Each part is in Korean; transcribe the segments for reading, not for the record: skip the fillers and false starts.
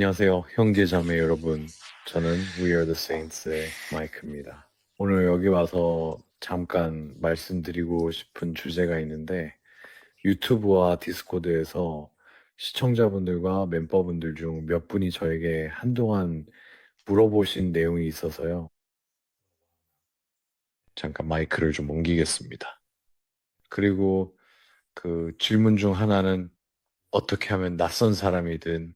안녕하세요, 형제자매 여러분. 저는 We Are the Saints의 마이크입니다. 오늘 여기 와서 잠깐 말씀드리고 싶은 주제가 있는데, 유튜브와 디스코드에서 시청자분들과 멤버분들 중 몇 분이 저에게 한동안 물어보신 내용이 있어서요. 잠깐 마이크를 좀 옮기겠습니다. 그리고 그 질문 중 하나는 어떻게 하면 낯선 사람이든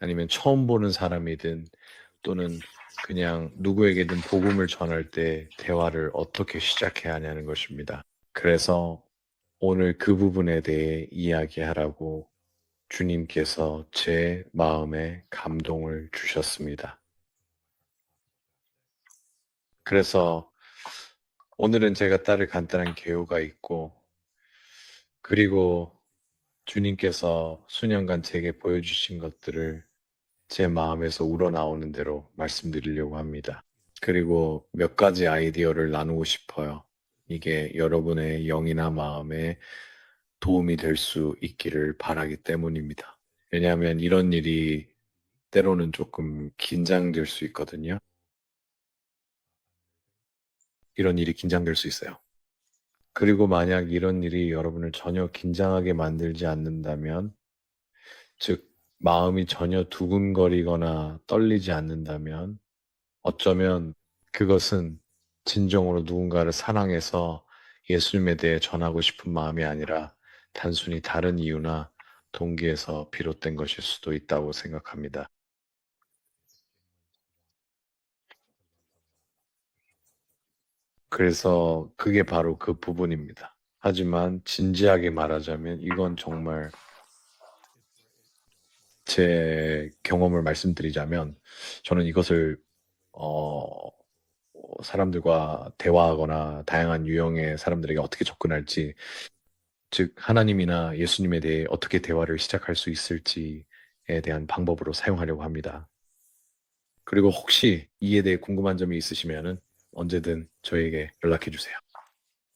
아니면 처음 보는 사람이든 또는 그냥 누구에게든 복음을 전할 때 대화를 어떻게 시작해야 하냐는 것입니다. 그래서 오늘 그 부분에 대해 이야기하라고 주님께서 제 마음에 감동을 주셨습니다. 그래서 오늘은 제가 따를 간단한 개요가 있고, 그리고 주님께서 수년간 제게 보여주신 것들을 제 마음에서 우러나오는 대로 말씀드리려고 합니다. 그리고 몇 가지 아이디어를 나누고 싶어요. 이게 여러분의 영이나 마음에 도움이 될 수 있기를 바라기 때문입니다. 왜냐하면 이런 일이 때로는 조금 긴장될 수 있거든요. 이런 일이 긴장될 수 있어요. 그리고 만약 이런 일이 여러분을 전혀 긴장하게 만들지 않는다면, 즉, 마음이 전혀 두근거리거나 떨리지 않는다면, 어쩌면 그것은 진정으로 누군가를 사랑해서 예수님에 대해 전하고 싶은 마음이 아니라 단순히 다른 이유나 동기에서 비롯된 것일 수도 있다고 생각합니다. 그래서 그게 바로 그 부분입니다. 하지만 진지하게 말하자면 이건 정말 제 경험을 말씀드리자면 저는 이것을 어, 사람들과 대화하거나 다양한 유형의 사람들에게 어떻게 접근할지, 즉 하나님이나 예수님에 대해 어떻게 대화를 시작할 수 있을지에 대한 방법으로 사용하려고 합니다. 그리고 혹시 이에 대해 궁금한 점이 있으시면은 언제든 저에게 연락해 주세요.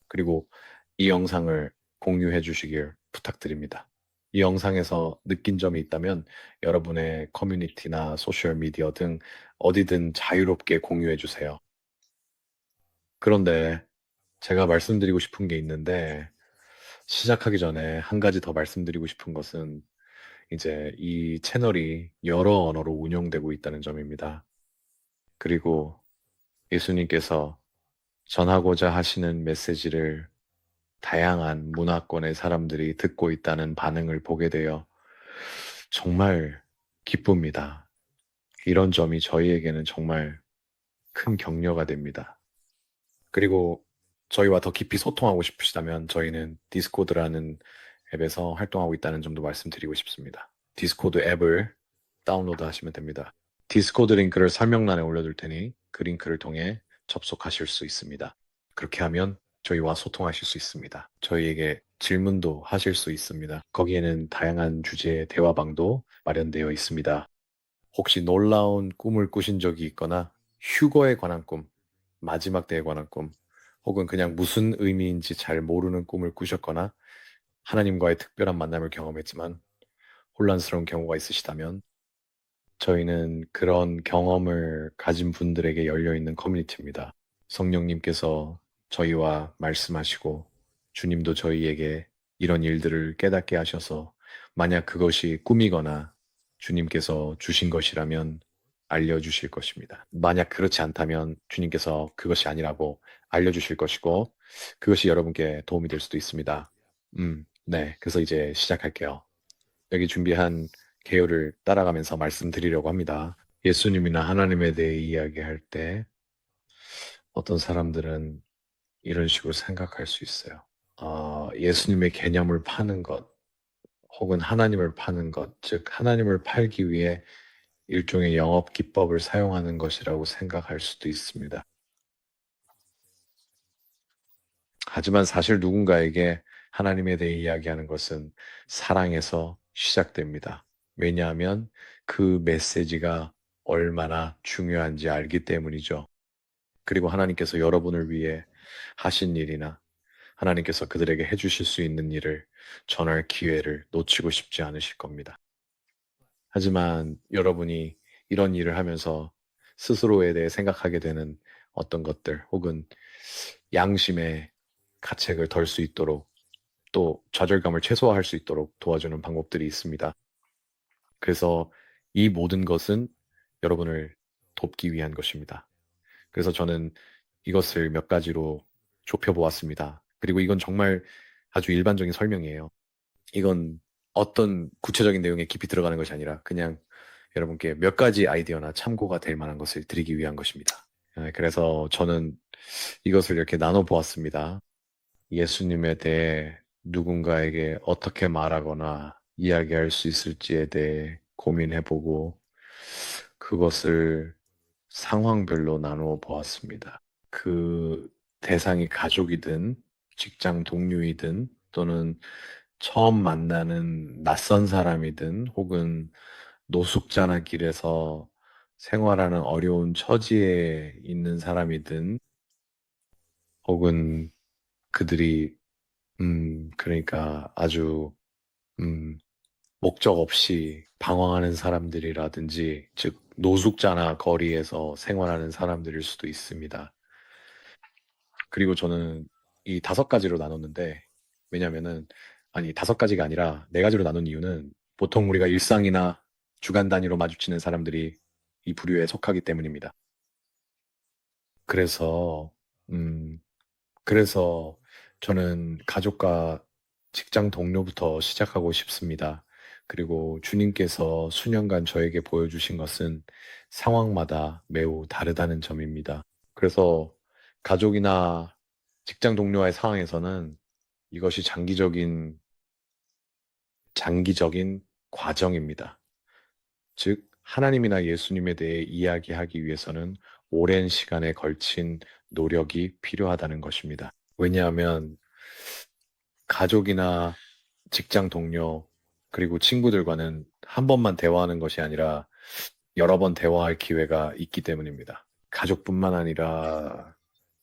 그리고 이 영상을 공유해 주시길 부탁드립니다. 이 영상에서 느낀 점이 있다면 여러분의 커뮤니티나 소셜 미디어 등 어디든 자유롭게 공유해 주세요. 그런데 제가 말씀드리고 싶은 게 있는데, 시작하기 전에 한 가지 더 말씀드리고 싶은 것은 이제 이 채널이 여러 언어로 운영되고 있다는 점입니다. 그리고 예수님께서 전하고자 하시는 메시지를 다양한 문화권의 사람들이 듣고 있다는 반응을 보게 되어 정말 기쁩니다. 이런 점이 저희에게는 정말 큰 격려가 됩니다. 그리고 저희와 더 깊이 소통하고 싶으시다면 저희는 디스코드라는 앱에서 활동하고 있다는 점도 말씀드리고 싶습니다. 디스코드 앱을 다운로드 하시면 됩니다. 디스코드 링크를 설명란에 올려둘 테니 그 링크를 통해 접속하실 수 있습니다. 그렇게 하면 저희와 소통하실 수 있습니다. 저희에게 질문도 하실 수 있습니다. 거기에는 다양한 주제의 대화방도 마련되어 있습니다. 혹시 놀라운 꿈을 꾸신 적이 있거나 휴거에 관한 꿈, 마지막 때에 관한 꿈, 혹은 그냥 무슨 의미인지 잘 모르는 꿈을 꾸셨거나 하나님과의 특별한 만남을 경험했지만 혼란스러운 경우가 있으시다면 저희는 그런 경험을 가진 분들에게 열려 있는 커뮤니티입니다. 성령님께서 저희와 말씀하시고 주님도 저희에게 이런 일들을 깨닫게 하셔서 만약 그것이 꿈이거나 주님께서 주신 것이라면 알려주실 것입니다. 만약 그렇지 않다면 주님께서 그것이 아니라고 알려주실 것이고 그것이 여러분께 도움이 될 수도 있습니다. 네. 그래서 이제 시작할게요. 여기 준비한 개요를 따라가면서 말씀드리려고 합니다. 예수님이나 하나님에 대해 이야기할 때 어떤 사람들은 이런 식으로 생각할 수 있어요. 예수님의 개념을 파는 것, 혹은 하나님을 파는 것, 즉, 하나님을 팔기 위해 일종의 영업 기법을 사용하는 것이라고 생각할 수도 있습니다. 하지만 사실 누군가에게 하나님에 대해 이야기하는 것은 사랑에서 시작됩니다. 왜냐하면 그 메시지가 얼마나 중요한지 알기 때문이죠. 그리고 하나님께서 여러분을 위해 하신 일이나 하나님께서 그들에게 해주실 수 있는 일을 전할 기회를 놓치고 싶지 않으실 겁니다. 하지만 여러분이 이런 일을 하면서 스스로에 대해 생각하게 되는 어떤 것들 혹은 양심의 가책을 덜 수 있도록 또 좌절감을 최소화할 수 있도록 도와주는 방법들이 있습니다. 그래서 이 모든 것은 여러분을 돕기 위한 것입니다. 그래서 저는 이것을 몇 가지로 좁혀보았습니다. 그리고 이건 정말 아주 일반적인 설명이에요. 이건 어떤 구체적인 내용에 깊이 들어가는 것이 아니라 그냥 여러분께 몇 가지 아이디어나 참고가 될 만한 것을 드리기 위한 것입니다. 그래서 저는 이것을 이렇게 나눠 보았습니다. 예수님에 대해 누군가에게 어떻게 말하거나 이야기할 수 있을지에 대해 고민해보고 그것을 상황별로 나누어 보았습니다. 그 대상이 가족이든 직장 동료이든 또는 처음 만나는 낯선 사람이든 혹은 노숙자나 길에서 생활하는 어려운 처지에 있는 사람이든 혹은 그들이 그러니까 아주 음 목적 없이 방황하는 사람들이라든지 즉 노숙자나 거리에서 생활하는 사람들일 수도 있습니다. 그리고 저는 이 다섯 가지로 나눴는데, 왜냐면은, 아니, 다섯 가지가 아니라 네 가지로 나눈 이유는 보통 우리가 일상이나 주간 단위로 마주치는 사람들이 이 부류에 속하기 때문입니다. 그래서, 음, 그래서 저는 가족과 직장 동료부터 시작하고 싶습니다. 그리고 주님께서 수년간 저에게 보여주신 것은 상황마다 매우 다르다는 점입니다. 그래서 가족이나 직장 동료와의 상황에서는 이것이 장기적인 과정입니다. 즉, 하나님이나 예수님에 대해 이야기하기 위해서는 오랜 시간에 걸친 노력이 필요하다는 것입니다. 왜냐하면 가족이나 직장 동료, 그리고 친구들과는 한 번만 대화하는 것이 아니라 여러 번 대화할 기회가 있기 때문입니다. 가족뿐만 아니라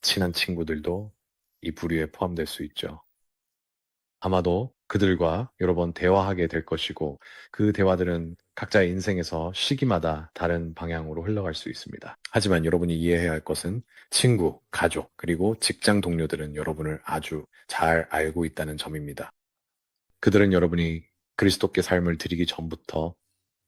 친한 친구들도 이 부류에 포함될 수 있죠. 아마도 그들과 여러 번 대화하게 될 것이고, 그 대화들은 각자의 인생에서 시기마다 다른 방향으로 흘러갈 수 있습니다. 하지만 여러분이 이해해야 할 것은 친구, 가족, 그리고 직장 동료들은 여러분을 아주 잘 알고 있다는 점입니다. 그들은 여러분이 그리스도께 삶을 드리기 전부터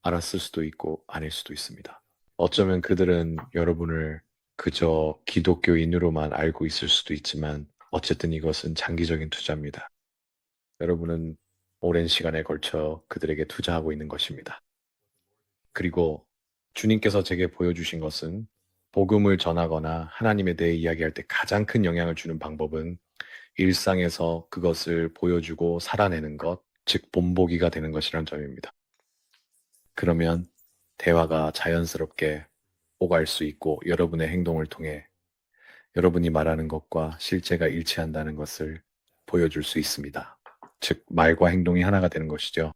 알았을 수도 있고 아닐 수도 있습니다. 어쩌면 그들은 여러분을 그저 기독교인으로만 알고 있을 수도 있지만 어쨌든 이것은 장기적인 투자입니다. 여러분은 오랜 시간에 걸쳐 그들에게 투자하고 있는 것입니다. 그리고 주님께서 제게 보여주신 것은 복음을 전하거나 하나님에 대해 이야기할 때 가장 큰 영향을 주는 방법은 일상에서 그것을 보여주고 살아내는 것, 즉 본보기가 되는 것이란 점입니다. 그러면 대화가 자연스럽게 오갈 수 있고 여러분의 행동을 통해 여러분이 말하는 것과 실제가 일치한다는 것을 보여줄 수 있습니다. 즉, 말과 행동이 하나가 되는 것이죠.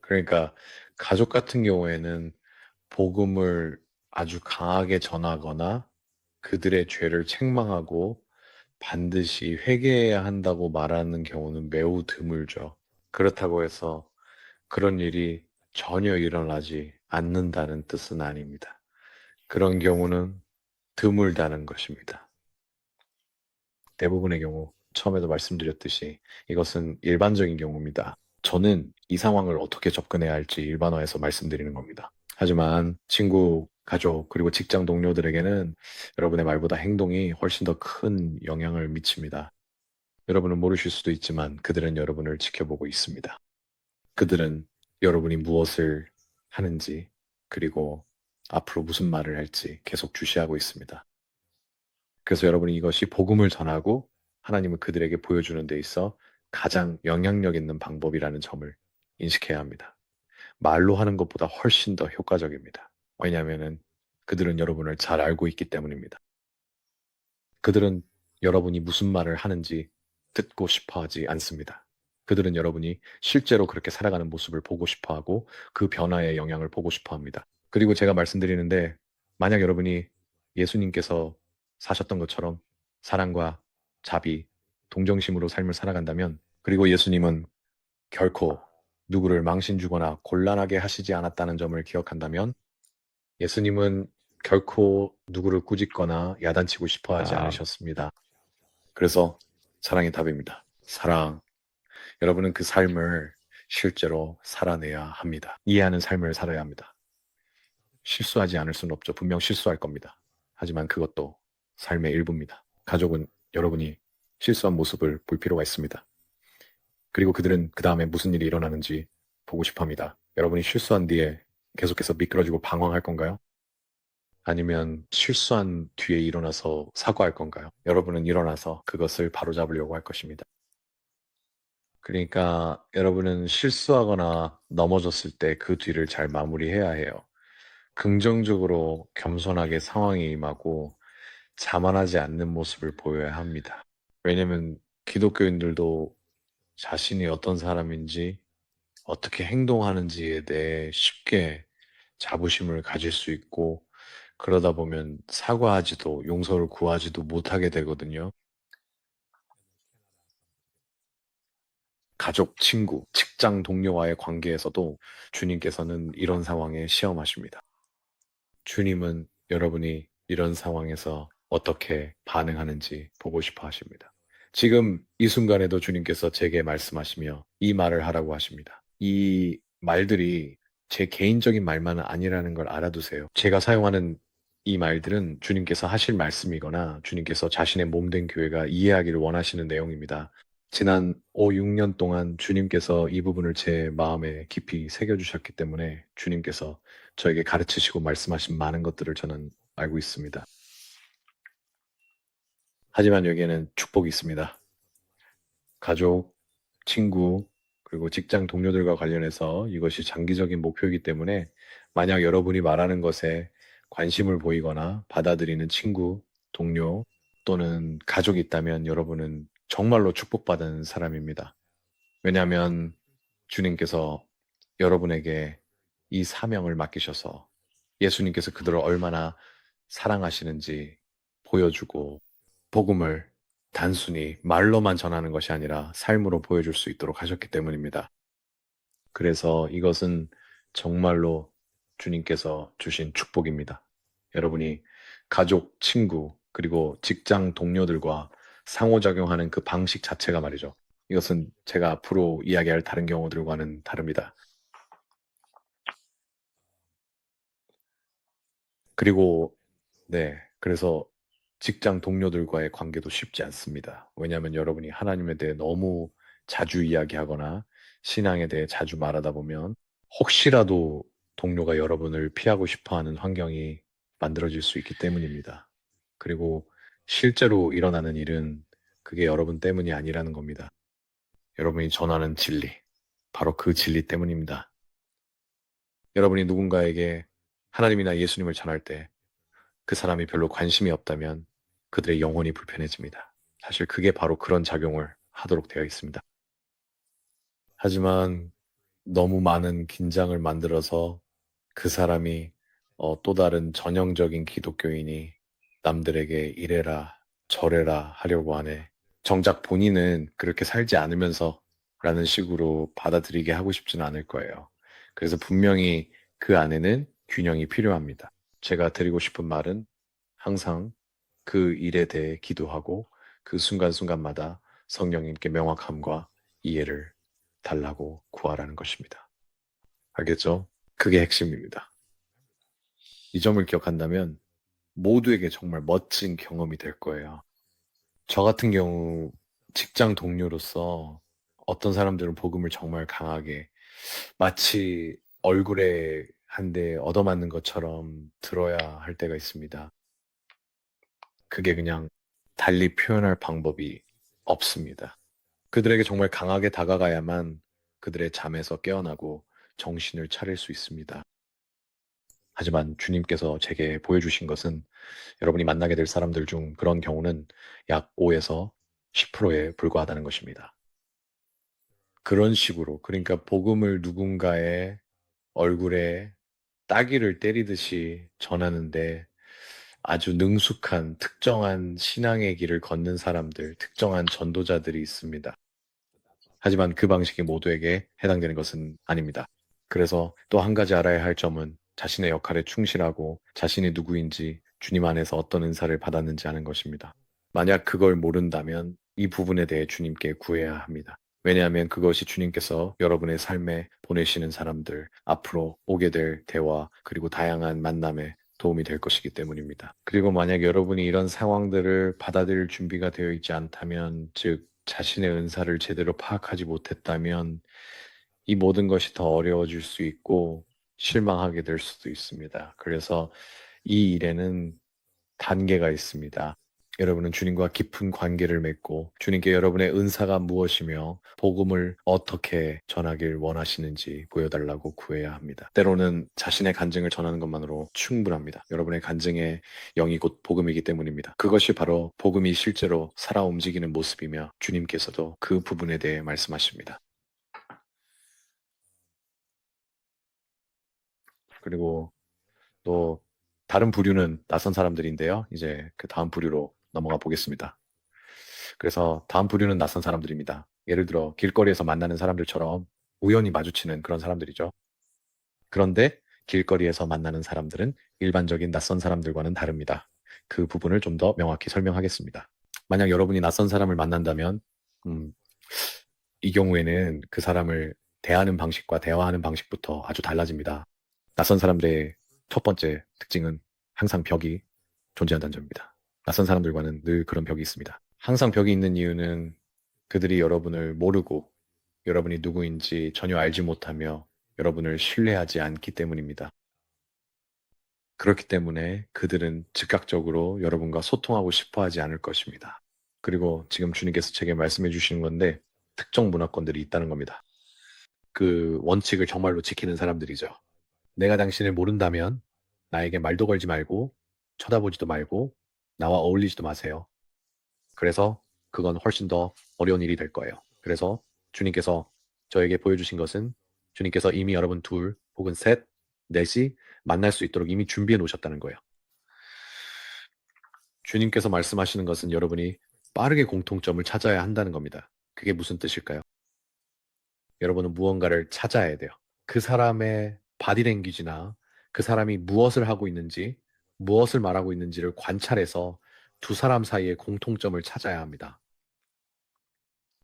그러니까 가족 같은 경우에는 복음을 아주 강하게 전하거나 그들의 죄를 책망하고 반드시 회개해야 한다고 말하는 경우는 매우 드물죠. 그렇다고 해서 그런 일이 전혀 일어나지 않는다는 뜻은 아닙니다. 그런 경우는 드물다는 것입니다. 대부분의 경우, 처음에도 말씀드렸듯이 이것은 일반적인 경우입니다. 저는 이 상황을 어떻게 접근해야 할지 일반화해서 말씀드리는 겁니다. 하지만 친구, 가족, 그리고 직장 동료들에게는 여러분의 말보다 행동이 훨씬 더 큰 영향을 미칩니다. 여러분은 모르실 수도 있지만 그들은 여러분을 지켜보고 있습니다. 그들은 여러분이 무엇을 하는지, 그리고 앞으로 무슨 말을 할지 계속 주시하고 있습니다. 그래서 여러분이 이것이 복음을 전하고 하나님을 그들에게 보여주는 데 있어 가장 영향력 있는 방법이라는 점을 인식해야 합니다. 말로 하는 것보다 훨씬 더 효과적입니다. 왜냐하면 그들은 여러분을 잘 알고 있기 때문입니다. 그들은 여러분이 무슨 말을 하는지 듣고 싶어 하지 않습니다. 그들은 여러분이 실제로 그렇게 살아가는 모습을 보고 싶어 하고 그 변화의 영향을 보고 싶어 합니다. 그리고 제가 말씀드리는데 만약 여러분이 예수님께서 사셨던 것처럼 사랑과 자비, 동정심으로 삶을 살아간다면 그리고 예수님은 결코 누구를 망신 주거나 곤란하게 하시지 않았다는 점을 기억한다면 예수님은 결코 누구를 꾸짖거나 야단치고 싶어 하지 아, 않으셨습니다. 그래서 사랑의 답입니다. 사랑. 여러분은 그 삶을 실제로 살아내야 합니다. 이해하는 삶을 살아야 합니다. 실수하지 않을 수는 없죠. 분명 실수할 겁니다. 하지만 그것도 삶의 일부입니다. 가족은 여러분이 실수한 모습을 볼 필요가 있습니다. 그리고 그들은 그 다음에 무슨 일이 일어나는지 보고 싶어 합니다. 여러분이 실수한 뒤에 계속해서 미끄러지고 방황할 건가요? 아니면 실수한 뒤에 일어나서 사과할 건가요? 여러분은 일어나서 그것을 바로잡으려고 할 것입니다. 그러니까 여러분은 실수하거나 넘어졌을 때 그 뒤를 잘 마무리해야 해요. 긍정적으로 겸손하게 상황에 임하고 자만하지 않는 모습을 보여야 합니다. 왜냐면 기독교인들도 자신이 어떤 사람인지 어떻게 행동하는지에 대해 쉽게 자부심을 가질 수 있고 그러다 보면 사과하지도 용서를 구하지도 못하게 되거든요. 가족, 친구, 직장 동료와의 관계에서도 주님께서는 이런 상황에 시험하십니다. 주님은 여러분이 이런 상황에서 어떻게 반응하는지 보고 싶어 하십니다. 지금 이 순간에도 주님께서 제게 말씀하시며 이 말을 하라고 하십니다. 이 말들이 제 개인적인 말만은 아니라는 걸 알아두세요. 제가 사용하는 이 말들은 주님께서 하실 말씀이거나 주님께서 자신의 몸된 교회가 이해하기를 원하시는 내용입니다. 지난 5, 6년 동안 주님께서 이 부분을 제 마음에 깊이 새겨주셨기 때문에 주님께서 저에게 가르치시고 말씀하신 많은 것들을 저는 알고 있습니다. 하지만 여기에는 축복이 있습니다. 가족, 친구, 그리고 직장 동료들과 관련해서 이것이 장기적인 목표이기 때문에 만약 여러분이 말하는 것에 관심을 보이거나 받아들이는 친구, 동료 또는 가족이 있다면 여러분은 정말로 축복받은 사람입니다. 왜냐하면 주님께서 여러분에게 이 사명을 맡기셔서 예수님께서 그들을 얼마나 사랑하시는지 보여주고 복음을 단순히 말로만 전하는 것이 아니라 삶으로 보여줄 수 있도록 하셨기 때문입니다. 그래서 이것은 정말로 주님께서 주신 축복입니다. 여러분이 가족, 친구, 그리고 직장 동료들과 상호작용하는 그 방식 자체가 말이죠. 이것은 제가 앞으로 이야기할 다른 경우들과는 다릅니다. 그리고 네, 그래서 직장 동료들과의 관계도 쉽지 않습니다. 왜냐하면 여러분이 하나님에 대해 너무 자주 이야기하거나 신앙에 대해 자주 말하다 보면 혹시라도 동료가 여러분을 피하고 싶어 하는 환경이 만들어질 수 있기 때문입니다. 그리고 실제로 일어나는 일은 그게 여러분 때문이 아니라는 겁니다. 여러분이 전하는 진리, 바로 그 진리 때문입니다. 여러분이 누군가에게 하나님이나 예수님을 전할 때 그 사람이 별로 관심이 없다면 그들의 영혼이 불편해집니다. 사실 그게 바로 그런 작용을 하도록 되어 있습니다. 하지만 너무 많은 긴장을 만들어서 그 사람이 또 다른 전형적인 기독교인이 남들에게 이래라 저래라 하려고 하네. 정작 본인은 그렇게 살지 않으면서 라는 식으로 받아들이게 하고 싶지는 않을 거예요. 그래서 분명히 그 안에는 균형이 필요합니다. 제가 드리고 싶은 말은 항상 그 일에 대해 기도하고 그 순간순간마다 성령님께 명확함과 이해를 달라고 구하라는 것입니다. 알겠죠? 그게 핵심입니다. 이 점을 기억한다면 모두에게 정말 멋진 경험이 될 거예요. 저 같은 경우 직장 동료로서 어떤 사람들은 복음을 정말 강하게 마치 얼굴에 한 대 얻어맞는 것처럼 들어야 할 때가 있습니다. 그게 그냥 달리 표현할 방법이 없습니다. 그들에게 정말 강하게 다가가야만 그들의 잠에서 깨어나고 정신을 차릴 수 있습니다. 하지만 주님께서 제게 보여주신 것은 여러분이 만나게 될 사람들 중 그런 경우는 약 5에서 10%에 불과하다는 것입니다. 그런 식으로, 그러니까 복음을 누군가의 얼굴에 따귀를 때리듯이 전하는데 아주 능숙한 특정한 신앙의 길을 걷는 사람들, 특정한 전도자들이 있습니다. 하지만 그 방식이 모두에게 해당되는 것은 아닙니다. 그래서 또 한 가지 알아야 할 점은 자신의 역할에 충실하고 자신이 누구인지 주님 안에서 어떤 은사를 받았는지 아는 것입니다. 만약 그걸 모른다면 이 부분에 대해 주님께 구해야 합니다. 왜냐하면 그것이 주님께서 여러분의 삶에 보내시는 사람들, 앞으로 오게 될 대화, 그리고 다양한 만남에 도움이 될 것이기 때문입니다. 그리고 만약 여러분이 이런 상황들을 받아들일 준비가 되어 있지 않다면, 즉, 자신의 은사를 제대로 파악하지 못했다면, 이 모든 것이 더 어려워질 수 있고, 실망하게 될 수도 있습니다. 그래서 이 일에는 단계가 있습니다. 여러분은 주님과 깊은 관계를 맺고 주님께 여러분의 은사가 무엇이며 복음을 어떻게 전하길 원하시는지 보여달라고 구해야 합니다. 때로는 자신의 간증을 전하는 것만으로 충분합니다. 여러분의 간증의 영이 곧 복음이기 때문입니다. 그것이 바로 복음이 실제로 살아 움직이는 모습이며 주님께서도 그 부분에 대해 말씀하십니다. 그리고 또 다른 부류는 낯선 사람들인데요. 이제 그 다음 부류로 넘어가 보겠습니다. 그래서 다음 부류는 낯선 사람들입니다. 예를 들어 길거리에서 만나는 사람들처럼 우연히 마주치는 그런 사람들이죠. 그런데 길거리에서 만나는 사람들은 일반적인 낯선 사람들과는 다릅니다. 그 부분을 좀 더 명확히 설명하겠습니다. 만약 여러분이 낯선 사람을 만난다면, 음, 이 경우에는 그 사람을 대하는 방식과 대화하는 방식부터 아주 달라집니다. 낯선 사람들의 첫 번째 특징은 항상 벽이 존재한다는 점입니다. 낯선 사람들과는 늘 그런 벽이 있습니다. 항상 벽이 있는 이유는 그들이 여러분을 모르고 여러분이 누구인지 전혀 알지 못하며 여러분을 신뢰하지 않기 때문입니다. 그렇기 때문에 그들은 즉각적으로 여러분과 소통하고 싶어 하지 않을 것입니다. 그리고 지금 주님께서 제게 말씀해 주시는 건데 특정 문화권들이 있다는 겁니다. 그 원칙을 정말로 지키는 사람들이죠. 내가 당신을 모른다면 나에게 말도 걸지 말고 쳐다보지도 말고 나와 어울리지도 마세요. 그래서 그건 훨씬 더 어려운 일이 될 거예요. 그래서 주님께서 저에게 보여주신 것은 주님께서 이미 여러분 둘 혹은 셋, 넷이 만날 수 있도록 이미 준비해 놓으셨다는 거예요. 주님께서 말씀하시는 것은 여러분이 빠르게 공통점을 찾아야 한다는 겁니다. 그게 무슨 뜻일까요? 여러분은 무언가를 찾아야 돼요. 그 사람의 바디랭귀지나 그 사람이 무엇을 하고 있는지, 무엇을 말하고 있는지를 관찰해서 두 사람 사이의 공통점을 찾아야 합니다.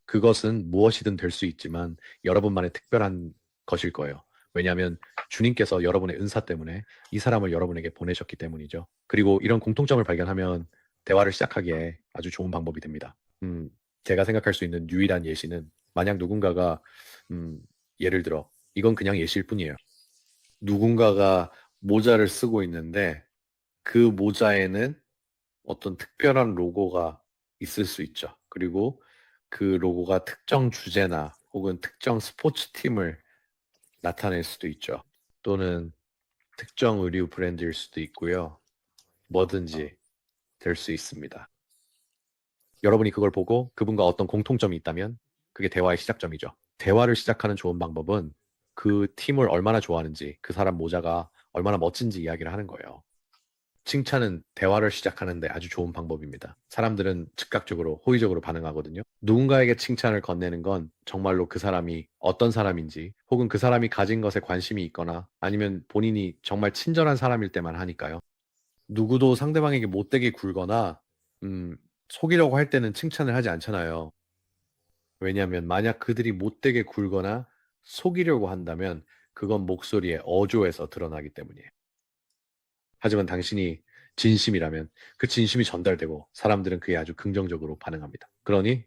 그것은 무엇이든 될 수 있지만 여러분만의 특별한 것일 거예요. 왜냐하면 주님께서 여러분의 은사 때문에 이 사람을 여러분에게 보내셨기 때문이죠. 그리고 이런 공통점을 발견하면 대화를 시작하기에 아주 좋은 방법이 됩니다. 제가 생각할 수 있는 유일한 예시는 만약 누군가가 예를 들어 이건 그냥 예시일 뿐이에요. 누군가가 모자를 쓰고 있는데 그 모자에는 어떤 특별한 로고가 있을 수 있죠. 그리고 그 로고가 특정 주제나 혹은 특정 스포츠 팀을 나타낼 수도 있죠. 또는 특정 의류 브랜드일 수도 있고요. 뭐든지 될 수 있습니다. 여러분이 그걸 보고 그분과 어떤 공통점이 있다면 그게 대화의 시작점이죠. 대화를 시작하는 좋은 방법은 그 팀을 얼마나 좋아하는지, 그 사람 모자가 얼마나 멋진지 이야기를 하는 거예요. 칭찬은 대화를 시작하는데 아주 좋은 방법입니다. 사람들은 즉각적으로 호의적으로 반응하거든요. 누군가에게 칭찬을 건네는 건 정말로 그 사람이 어떤 사람인지 혹은 그 사람이 가진 것에 관심이 있거나 아니면 본인이 정말 친절한 사람일 때만 하니까요. 누구도 상대방에게 못되게 굴거나 속이려고 할 때는 칭찬을 하지 않잖아요. 왜냐하면 만약 그들이 못되게 굴거나 속이려고 한다면 그건 목소리의 어조에서 드러나기 때문이에요. 하지만 당신이 진심이라면 그 진심이 전달되고 사람들은 그에 아주 긍정적으로 반응합니다. 그러니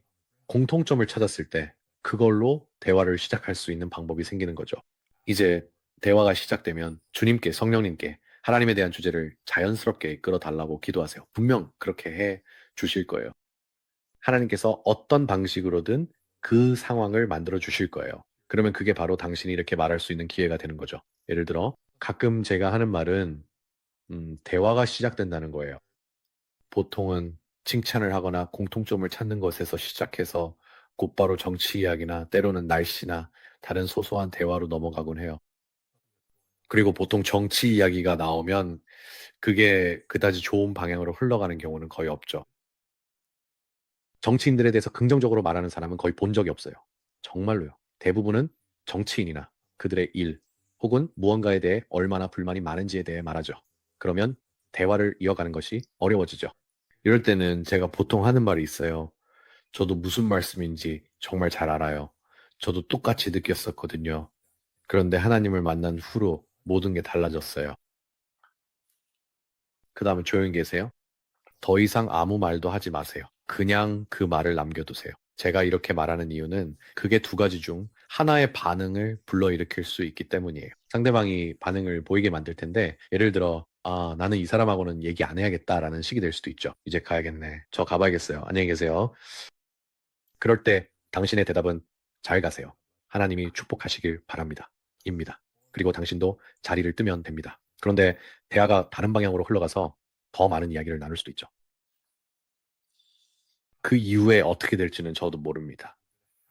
공통점을 찾았을 때 그걸로 대화를 시작할 수 있는 방법이 생기는 거죠. 이제 대화가 시작되면 주님께, 성령님께 하나님에 대한 주제를 자연스럽게 이끌어 달라고 기도하세요. 분명 그렇게 해 주실 거예요. 하나님께서 어떤 방식으로든 그 상황을 만들어 주실 거예요. 그러면 그게 바로 당신이 이렇게 말할 수 있는 기회가 되는 거죠. 예를 들어, 가끔 제가 하는 말은 대화가 시작된다는 거예요. 보통은 칭찬을 하거나 공통점을 찾는 것에서 시작해서 곧바로 정치 이야기나 때로는 날씨나 다른 소소한 대화로 넘어가곤 해요. 그리고 보통 정치 이야기가 나오면 그게 그다지 좋은 방향으로 흘러가는 경우는 거의 없죠. 정치인들에 대해서 긍정적으로 말하는 사람은 거의 본 적이 없어요. 정말로요. 대부분은 정치인이나 그들의 일 혹은 무언가에 대해 얼마나 불만이 많은지에 대해 말하죠. 그러면 대화를 이어가는 것이 어려워지죠. 이럴 때는 제가 보통 하는 말이 있어요. 저도 무슨 말씀인지 정말 잘 알아요. 저도 똑같이 느꼈었거든요. 그런데 하나님을 만난 후로 모든 게 달라졌어요. 그 다음에 조용히 계세요. 더 이상 아무 말도 하지 마세요. 그냥 그 말을 남겨두세요. 제가 이렇게 말하는 이유는 그게 두 가지 중 하나의 반응을 불러일으킬 수 있기 때문이에요. 상대방이 반응을 보이게 만들 텐데, 예를 들어, 아, 나는 이 사람하고는 얘기 안 해야겠다라는 식이 될 수도 있죠. 이제 가야겠네. 저 가봐야겠어요. 안녕히 계세요. 그럴 때 당신의 대답은 잘 가세요. 하나님이 축복하시길 바랍니다. 입니다. 그리고 당신도 자리를 뜨면 됩니다. 그런데 대화가 다른 방향으로 흘러가서 더 많은 이야기를 나눌 수도 있죠. 그 이후에 어떻게 될지는 저도 모릅니다.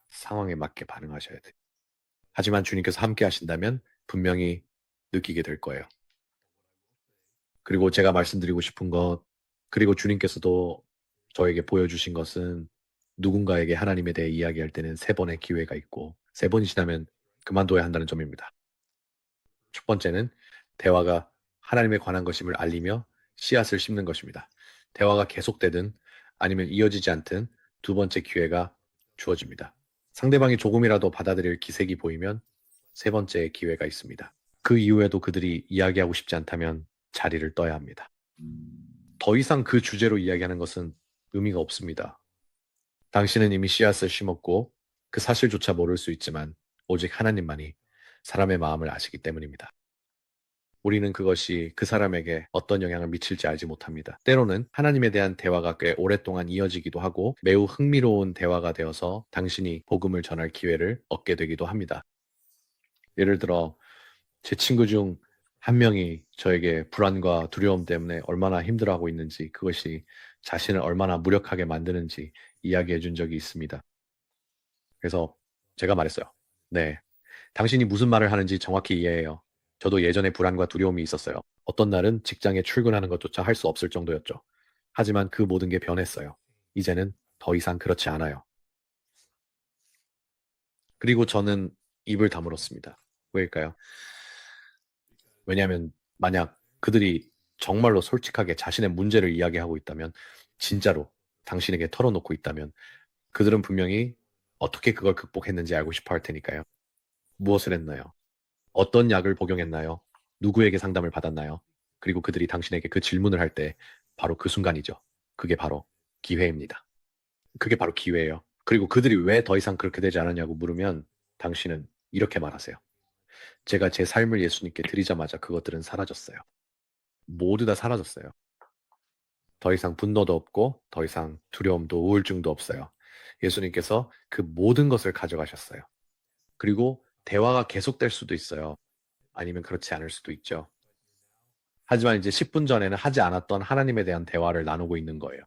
상황에 맞게 반응하셔야 돼요. 하지만 주님께서 함께 하신다면 분명히 느끼게 될 거예요. 그리고 제가 말씀드리고 싶은 것, 그리고 주님께서도 저에게 보여주신 것은 누군가에게 하나님에 대해 이야기할 때는 세 번의 기회가 있고 세 번이 지나면 그만둬야 한다는 점입니다. 첫 번째는 대화가 하나님에 관한 것임을 알리며 씨앗을 심는 것입니다. 대화가 계속되든 아니면 이어지지 않든 두 번째 기회가 주어집니다. 상대방이 조금이라도 받아들일 기색이 보이면 세 번째 기회가 있습니다. 그 이후에도 그들이 이야기하고 싶지 않다면 자리를 떠야 합니다. 더 이상 그 주제로 이야기하는 것은 의미가 없습니다. 당신은 이미 씨앗을 심었고 그 사실조차 모를 수 있지만 오직 하나님만이 사람의 마음을 아시기 때문입니다. 우리는 그것이 그 사람에게 어떤 영향을 미칠지 알지 못합니다. 때로는 하나님에 대한 대화가 꽤 오랫동안 이어지기도 하고 매우 흥미로운 대화가 되어서 당신이 복음을 전할 기회를 얻게 되기도 합니다. 예를 들어 제 친구 중 한 명이 저에게 불안과 두려움 때문에 얼마나 힘들어하고 있는지, 그것이 자신을 얼마나 무력하게 만드는지 이야기해 준 적이 있습니다. 그래서 제가 말했어요. 네, 당신이 무슨 말을 하는지 정확히 이해해요. 저도 예전에 불안과 두려움이 있었어요. 어떤 날은 직장에 출근하는 것조차 할 수 없을 정도였죠. 하지만 그 모든 게 변했어요. 이제는 더 이상 그렇지 않아요. 그리고 저는 입을 다물었습니다. 왜일까요? 왜냐하면 만약 그들이 정말로 솔직하게 자신의 문제를 이야기하고 있다면, 진짜로 당신에게 털어놓고 있다면, 그들은 분명히 어떻게 그걸 극복했는지 알고 싶어 할 테니까요. 무엇을 했나요? 어떤 약을 복용했나요? 누구에게 상담을 받았나요? 그리고 그들이 당신에게 그 질문을 할 때 바로 그 순간이죠. 그게 바로 기회입니다. 그게 바로 기회예요. 그리고 그들이 왜 더 이상 그렇게 되지 않았냐고 물으면 당신은 이렇게 말하세요. 제가 제 삶을 예수님께 드리자마자 그것들은 사라졌어요. 모두 다 사라졌어요. 더 이상 분노도 없고 더 이상 두려움도 우울증도 없어요. 예수님께서 그 모든 것을 가져가셨어요. 그리고 대화가 계속될 수도 있어요. 아니면 그렇지 않을 수도 있죠. 하지만 이제 10분 전에는 하지 않았던 하나님에 대한 대화를 나누고 있는 거예요.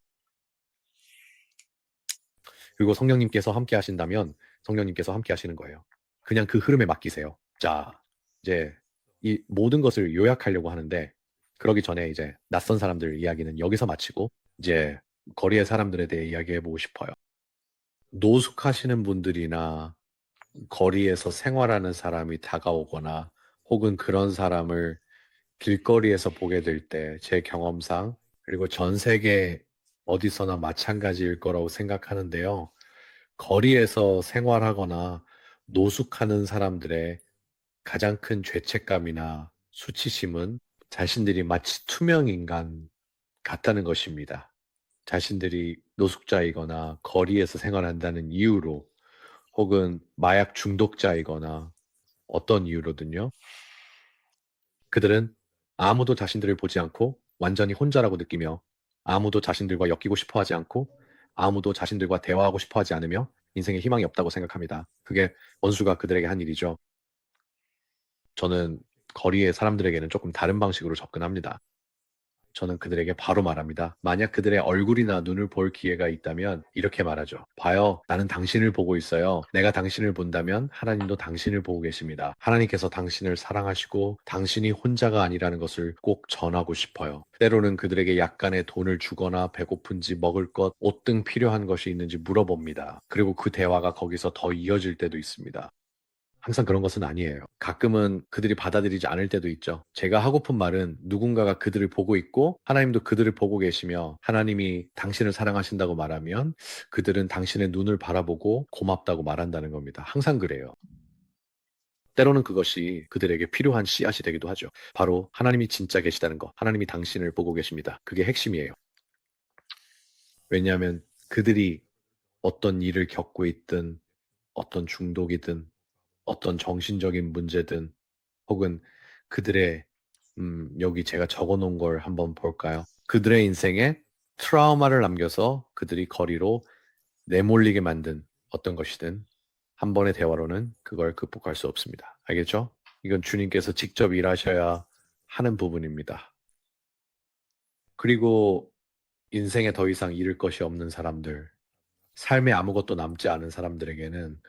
그리고 성령님께서 함께 하신다면 성령님께서 함께 하시는 거예요. 그냥 그 흐름에 맡기세요. 자, 이제 이 모든 것을 요약하려고 하는데, 그러기 전에 이제 낯선 사람들 이야기는 여기서 마치고 이제 거리의 사람들에 대해 이야기해보고 싶어요. 노숙하시는 분들이나 거리에서 생활하는 사람이 다가오거나 혹은 그런 사람을 길거리에서 보게 될 때 제 경험상, 그리고 전 세계 어디서나 마찬가지일 거라고 생각하는데요. 거리에서 생활하거나 노숙하는 사람들의 가장 큰 죄책감이나 수치심은 자신들이 마치 투명인간 같다는 것입니다. 자신들이 노숙자이거나 거리에서 생활한다는 이유로, 혹은 마약 중독자이거나 어떤 이유로든요. 그들은 아무도 자신들을 보지 않고 완전히 혼자라고 느끼며, 아무도 자신들과 엮이고 싶어 하지 않고, 아무도 자신들과 대화하고 싶어 하지 않으며 인생에 희망이 없다고 생각합니다. 그게 원수가 그들에게 한 일이죠. 저는 거리의 사람들에게는 조금 다른 방식으로 접근합니다. 저는 그들에게 바로 말합니다. 만약 그들의 얼굴이나 눈을 볼 기회가 있다면 이렇게 말하죠. 봐요. 나는 당신을 보고 있어요. 내가 당신을 본다면 하나님도 당신을 보고 계십니다. 하나님께서 당신을 사랑하시고 당신이 혼자가 아니라는 것을 꼭 전하고 싶어요. 때로는 그들에게 약간의 돈을 주거나 배고픈지 먹을 것, 옷 등 필요한 것이 있는지 물어봅니다. 그리고 그 대화가 거기서 더 이어질 때도 있습니다. 항상 그런 것은 아니에요. 가끔은 그들이 받아들이지 않을 때도 있죠. 제가 하고픈 말은 누군가가 그들을 보고 있고 하나님도 그들을 보고 계시며 하나님이 당신을 사랑하신다고 말하면 그들은 당신의 눈을 바라보고 고맙다고 말한다는 겁니다. 항상 그래요. 때로는 그것이 그들에게 필요한 씨앗이 되기도 하죠. 바로 하나님이 진짜 계시다는 것, 하나님이 당신을 보고 계십니다. 그게 핵심이에요. 왜냐하면 그들이 어떤 일을 겪고 있든 어떤 중독이든 어떤 정신적인 문제든 혹은 그들의 여기 제가 적어 놓은 걸 한번 볼까요? 그들의 인생에 트라우마를 남겨서 그들이 거리로 내몰리게 만든 어떤 것이든 한 번의 대화로는 그걸 극복할 수 없습니다. 알겠죠? 이건 주님께서 직접 일하셔야 하는 부분입니다. 그리고 인생에 더 이상 잃을 것이 없는 사람들, 삶에 아무것도 남지 않은 사람들에게는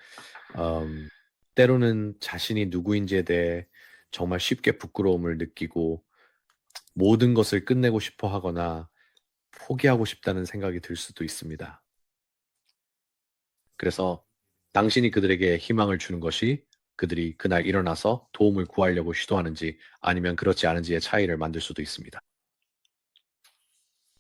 음, 때로는 자신이 누구인지에 대해 정말 쉽게 부끄러움을 느끼고 모든 것을 끝내고 싶어 하거나 포기하고 싶다는 생각이 들 수도 있습니다. 그래서 당신이 그들에게 희망을 주는 것이 그들이 그날 일어나서 도움을 구하려고 시도하는지 아니면 그렇지 않은지의 차이를 만들 수도 있습니다.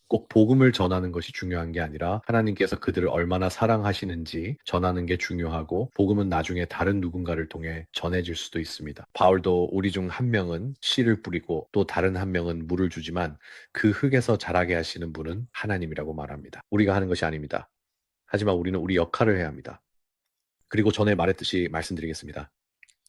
꼭 복음을 전하는 것이 중요한 게 아니라 하나님께서 그들을 얼마나 사랑하시는지 전하는 게 중요하고 복음은 나중에 다른 누군가를 통해 전해질 수도 있습니다. 바울도 우리 중 한 명은 씨를 뿌리고 또 다른 한 명은 물을 주지만 그 흙에서 자라게 하시는 분은 하나님이라고 말합니다. 우리가 하는 것이 아닙니다. 하지만 우리는 우리 역할을 해야 합니다. 그리고 전에 말했듯이 말씀드리겠습니다.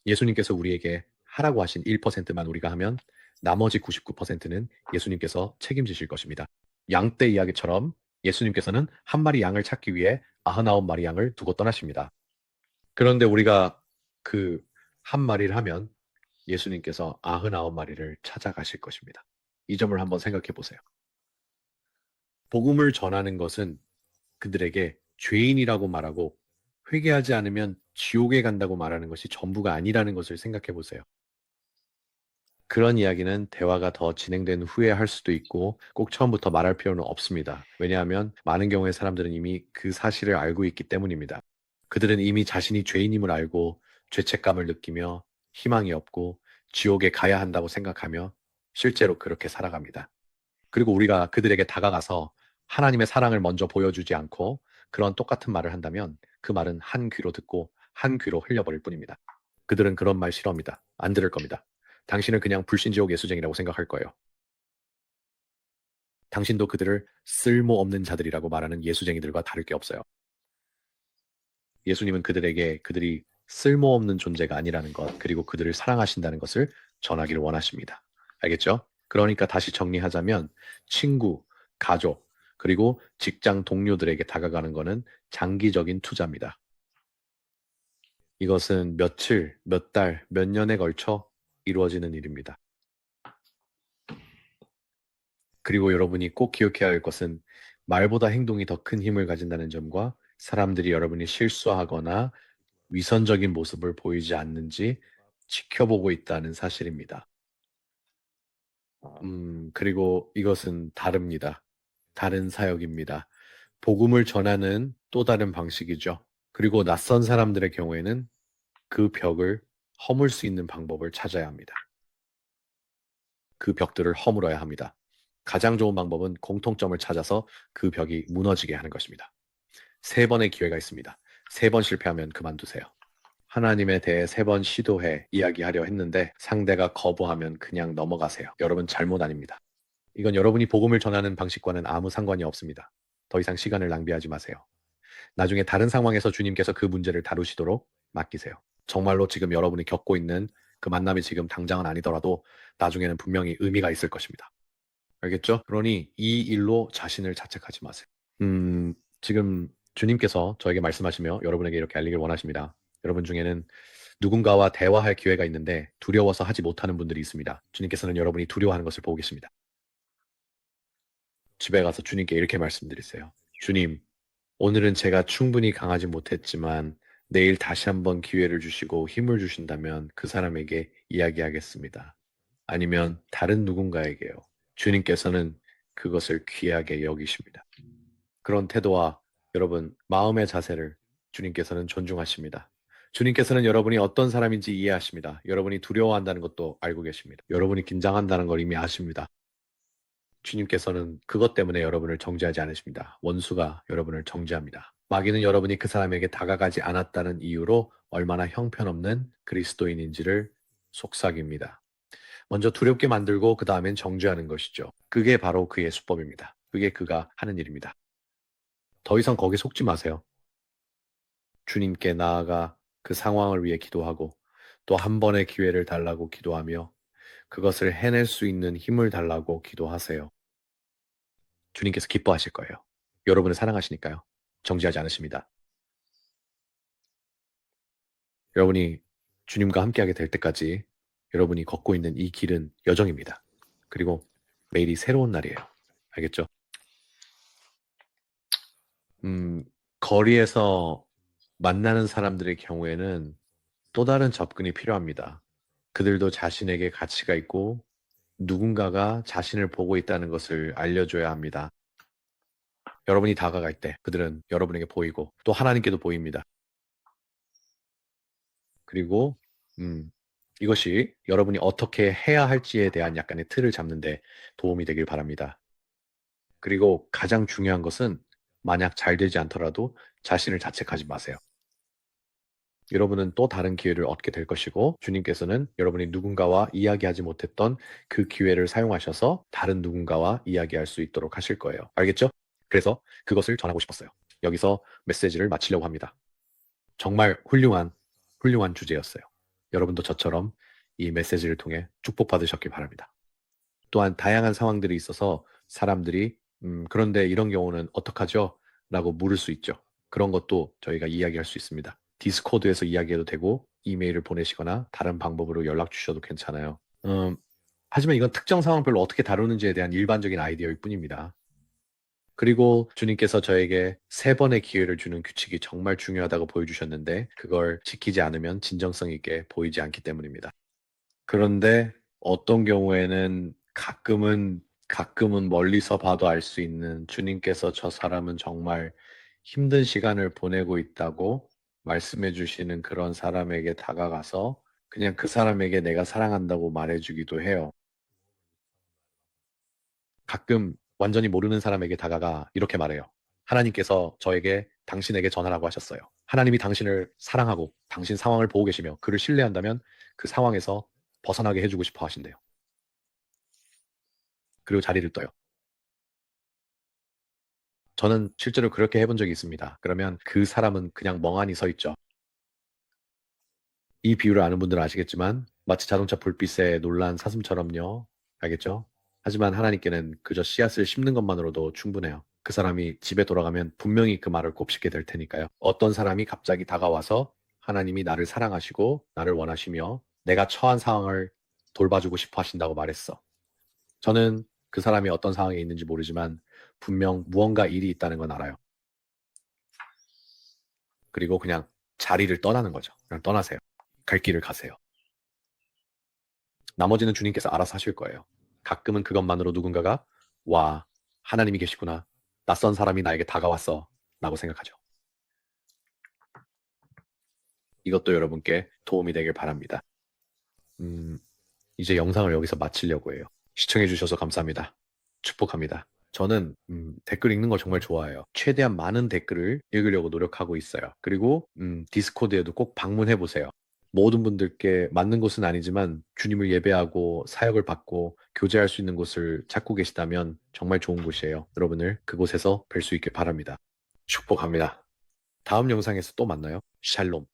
예수님께서 우리에게 하라고 하신 1%만 우리가 하면 나머지 99%는 예수님께서 책임지실 것입니다. 양떼 이야기처럼 예수님께서는 한 마리 양을 찾기 위해 99마리 양을 두고 떠나십니다. 그런데 우리가 그 한 마리를 하면 예수님께서 99마리를 찾아가실 것입니다. 이 점을 한번 생각해 보세요. 복음을 전하는 것은 그들에게 죄인이라고 말하고 회개하지 않으면 지옥에 간다고 말하는 것이 전부가 아니라는 것을 생각해 보세요. 그런 이야기는 대화가 더 진행된 후에 할 수도 있고 꼭 처음부터 말할 필요는 없습니다. 왜냐하면 많은 경우에 사람들은 이미 그 사실을 알고 있기 때문입니다. 그들은 이미 자신이 죄인임을 알고 죄책감을 느끼며 희망이 없고 지옥에 가야 한다고 생각하며 실제로 그렇게 살아갑니다. 그리고 우리가 그들에게 다가가서 하나님의 사랑을 먼저 보여주지 않고 그런 똑같은 말을 한다면 그 말은 한 귀로 듣고 한 귀로 흘려버릴 뿐입니다. 그들은 그런 말 싫어합니다. 안 들을 겁니다. 당신을 그냥 불신지옥 예수쟁이라고 생각할 거예요. 당신도 그들을 쓸모없는 자들이라고 말하는 예수쟁이들과 다를 게 없어요. 예수님은 그들에게 그들이 쓸모없는 존재가 아니라는 것, 그리고 그들을 사랑하신다는 것을 전하기를 원하십니다. 알겠죠? 그러니까 다시 정리하자면 친구, 가족, 그리고 직장 동료들에게 다가가는 것은 장기적인 투자입니다. 이것은 며칠, 몇 달, 몇 년에 걸쳐 이루어지는 일입니다. 그리고 여러분이 꼭 기억해야 할 것은 말보다 행동이 더 큰 힘을 가진다는 점과 사람들이 여러분이 실수하거나 위선적인 모습을 보이지 않는지 지켜보고 있다는 사실입니다. 그리고 이것은 다릅니다. 다른 사역입니다. 복음을 전하는 또 다른 방식이죠. 그리고 낯선 사람들의 경우에는 그 벽을 허물 수 있는 방법을 찾아야 합니다. 그 벽들을 허물어야 합니다. 가장 좋은 방법은 공통점을 찾아서 그 벽이 무너지게 하는 것입니다. 3번의 기회가 있습니다. 3번 실패하면 그만두세요. 하나님에 대해 3번 시도해 이야기하려 했는데 상대가 거부하면 그냥 넘어가세요. 여러분 잘못 아닙니다. 이건 여러분이 복음을 전하는 방식과는 아무 상관이 없습니다. 더 이상 시간을 낭비하지 마세요. 나중에 다른 상황에서 주님께서 그 문제를 다루시도록 맡기세요. 정말로 지금 여러분이 겪고 있는 그 만남이 지금 당장은 아니더라도 나중에는 분명히 의미가 있을 것입니다. 알겠죠? 그러니 이 일로 자신을 자책하지 마세요. 지금 주님께서 저에게 말씀하시며 여러분에게 이렇게 알리길 원하십니다. 여러분 중에는 누군가와 대화할 기회가 있는데 두려워서 하지 못하는 분들이 있습니다. 주님께서는 여러분이 두려워하는 것을 보고 계십니다. 집에 가서 주님께 이렇게 말씀드리세요. 주님, 오늘은 제가 충분히 강하지 못했지만 내일 다시 한번 기회를 주시고 힘을 주신다면 그 사람에게 이야기하겠습니다. 아니면 다른 누군가에게요. 주님께서는 그것을 귀하게 여기십니다. 그런 태도와 여러분, 마음의 자세를 주님께서는 존중하십니다. 주님께서는 여러분이 어떤 사람인지 이해하십니다. 여러분이 두려워한다는 것도 알고 계십니다. 여러분이 긴장한다는 걸 이미 아십니다. 주님께서는 그것 때문에 여러분을 정죄하지 않으십니다. 원수가 여러분을 정죄합니다. 마귀는 여러분이 그 사람에게 다가가지 않았다는 이유로 얼마나 형편없는 그리스도인인지를 속삭입니다. 먼저 두렵게 만들고 그 다음엔 정죄하는 것이죠. 그게 바로 그의 수법입니다. 그게 그가 하는 일입니다. 더 이상 거기에 속지 마세요. 주님께 나아가 그 상황을 위해 기도하고 또 한 번의 기회를 달라고 기도하며 그것을 해낼 수 있는 힘을 달라고 기도하세요. 주님께서 기뻐하실 거예요. 여러분을 사랑하시니까요. 정지하지 않으십니다. 여러분이 주님과 함께하게 될 때까지 여러분이 걷고 있는 이 길은 여정입니다. 그리고 매일이 새로운 날이에요. 알겠죠? 거리에서 만나는 사람들의 경우에는 또 다른 접근이 필요합니다. 그들도 자신에게 가치가 있고 누군가가 자신을 보고 있다는 것을 알려줘야 합니다. 여러분이 다가갈 때 그들은 여러분에게 보이고 또 하나님께도 보입니다. 그리고 이것이 여러분이 어떻게 해야 할지에 대한 약간의 틀을 잡는데 도움이 되길 바랍니다. 그리고 가장 중요한 것은 만약 잘 되지 않더라도 자신을 자책하지 마세요. 여러분은 또 다른 기회를 얻게 될 것이고 주님께서는 여러분이 누군가와 이야기하지 못했던 그 기회를 사용하셔서 다른 누군가와 이야기할 수 있도록 하실 거예요. 알겠죠? 그래서 그것을 전하고 싶었어요. 여기서 메시지를 마치려고 합니다. 정말 훌륭한 주제였어요. 여러분도 저처럼 이 메시지를 통해 축복받으셨길 바랍니다. 또한 다양한 상황들이 있어서 사람들이 그런데 이런 경우는 어떡하죠? 라고 물을 수 있죠. 그런 것도 저희가 이야기할 수 있습니다. 디스코드에서 이야기해도 되고 이메일을 보내시거나 다른 방법으로 연락 주셔도 괜찮아요. 하지만 이건 특정 상황별로 어떻게 다루는지에 대한 일반적인 아이디어일 뿐입니다. 그리고 주님께서 저에게 3번의 기회를 주는 규칙이 정말 중요하다고 보여주셨는데 그걸 지키지 않으면 진정성 있게 보이지 않기 때문입니다. 그런데 어떤 경우에는 가끔은 멀리서 봐도 알 수 있는 주님께서 저 사람은 정말 힘든 시간을 보내고 있다고 말씀해 주시는 그런 사람에게 다가가서 그냥 그 사람에게 내가 사랑한다고 말해주기도 해요. 가끔 완전히 모르는 사람에게 다가가 이렇게 말해요. 하나님께서 저에게 당신에게 전하라고 하셨어요. 하나님이 당신을 사랑하고 당신 상황을 보고 계시며 그를 신뢰한다면 그 상황에서 벗어나게 해주고 싶어 하신대요. 그리고 자리를 떠요. 저는 실제로 그렇게 해본 적이 있습니다. 그러면 그 사람은 그냥 멍하니 서 있죠. 이 비유를 아는 분들은 아시겠지만 마치 자동차 불빛에 놀란 사슴처럼요. 알겠죠? 하지만 하나님께는 그저 씨앗을 심는 것만으로도 충분해요. 그 사람이 집에 돌아가면 분명히 그 말을 곱씹게 될 테니까요. 어떤 사람이 갑자기 다가와서 하나님이 나를 사랑하시고 나를 원하시며 내가 처한 상황을 돌봐주고 싶어 하신다고 말했어. 저는 그 사람이 어떤 상황에 있는지 모르지만 분명 무언가 일이 있다는 건 알아요. 그리고 그냥 자리를 떠나는 거죠. 그냥 떠나세요. 갈 길을 가세요. 나머지는 주님께서 알아서 하실 거예요. 가끔은 그것만으로 누군가가 와, 하나님이 계시구나. 낯선 사람이 나에게 다가왔어. 라고 생각하죠. 이것도 여러분께 도움이 되길 바랍니다. 이제 영상을 여기서 마치려고 해요. 시청해주셔서 감사합니다. 축복합니다. 저는 댓글 읽는 걸 정말 좋아해요. 최대한 많은 댓글을 읽으려고 노력하고 있어요. 그리고 디스코드에도 꼭 방문해 보세요. 모든 분들께 맞는 곳은 아니지만 주님을 예배하고 사역을 받고 교제할 수 있는 곳을 찾고 계시다면 정말 좋은 곳이에요. 여러분을 그곳에서 뵐 수 있길 바랍니다. 축복합니다. 다음 영상에서 또 만나요. 샬롬.